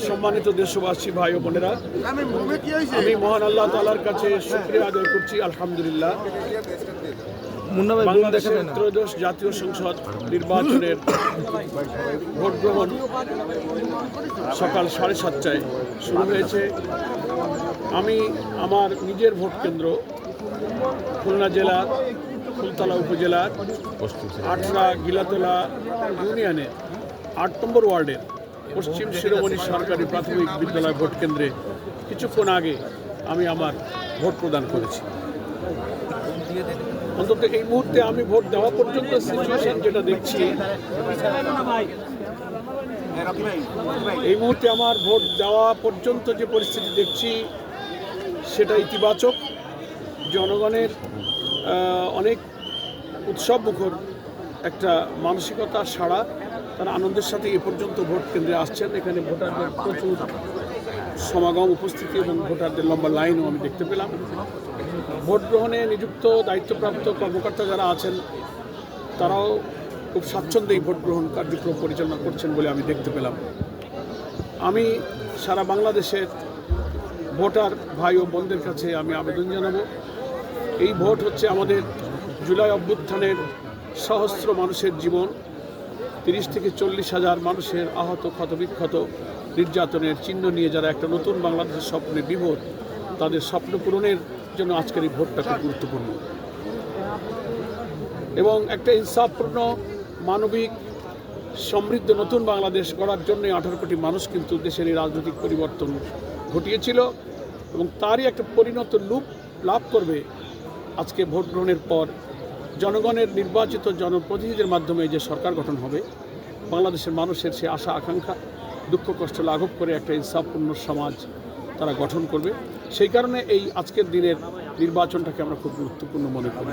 সম্মানিত দেশবাসী ভাই ও বোনেরা, আমি মহান আল্লাহ তাআলার কাছে শুকরিয়া আদায় করছি। আলহামদুলিল্লাহ, বাংলাদেশের ত্রয়োদশ জাতীয় সংসদ নির্বাচনের ভোট গ্রহণ সকাল 7:30টায় শুরু হয়েছে। আমি আমার নিজের ভোট কেন্দ্র খুলনা জেলার ফুলতলা উপজেলার আটরা গিলাতলা ইউনিয়নের 8 নম্বর ওয়ার্ডের পশ্চিম শিরোমণি সরকারি প্রাথমিক বিদ্যালয় ভোট কেন্দ্রে কিছুক্ষণ আগে আমি আমার ভোট প্রদান করেছি। অন্তত এই মুহূর্তে আমি ভোট দেওয়া পর্যন্ত সিচুয়েশন যেটা দেখছি, এই মুহূর্তে আমার ভোট দেওয়া পর্যন্ত যে পরিস্থিতি দেখছি সেটা ইতিবাচক। জনগণের অনেক উৎসব মুখর একটা মানসিকতা সাড়া, তারা আনন্দের সাথে এ পর্যন্ত ভোট কেন্দ্রে আসছেন। এখানে ভোটারদের প্রচুর সমাগম, উপস্থিতি এবং ভোটারদের লম্বা লাইনও আমি দেখতে পেলাম। ভোট গ্রহণে নিযুক্ত দায়িত্বপ্রাপ্ত কর্মকর্তা যারা আছেন তারাও খুব স্বাচ্ছন্দ্যেই ভোট গ্রহণ কার্যক্রম পরিচালনা করছেন বলে আমি দেখতে পেলাম। আমি সারা বাংলাদেশের ভোটার ভাই ও বোনদের কাছে আমি আবেদন জানাবো, এই ভোট হচ্ছে আমাদের জুলাই অভ্যুত্থানের সহস্র মানুষের জীবন, 30 থেকে 40 হাজার মানুষের আহত, ক্ষতবিক্ষত, নির্যাতনের চিহ্ন নিয়ে যারা একটা নতুন বাংলাদেশের স্বপ্নে বিভোর, তাদের স্বপ্ন পূরণের জন্য আজকের এই ভোটটা খুব গুরুত্বপূর্ণ এবং একটা ইনসাফপূর্ণ, মানবিক, সমৃদ্ধ নতুন বাংলাদেশ গড়ার জন্য 18 কোটি মানুষ কিন্তু দেশের এই রাজনৈতিক পরিবর্তন ঘটিয়েছিল এবং তারই একটা পরিণত রূপ লাভ করবে আজকে ভোট গ্রহণের পর জনগণের নির্বাচিত জনপ্রতিনিধিদের মাধ্যমে যে সরকার গঠন হবে। বাংলাদেশের মানুষের সে আশা আকাঙ্ক্ষা, দুঃখ কষ্ট লাঘব করে একটা ইনসাফপূর্ণ সমাজ তারা গঠন করবে। সেই কারণে এই আজকের দিনের নির্বাচনটাকে আমরা খুব গুরুত্বপূর্ণ মনে করি।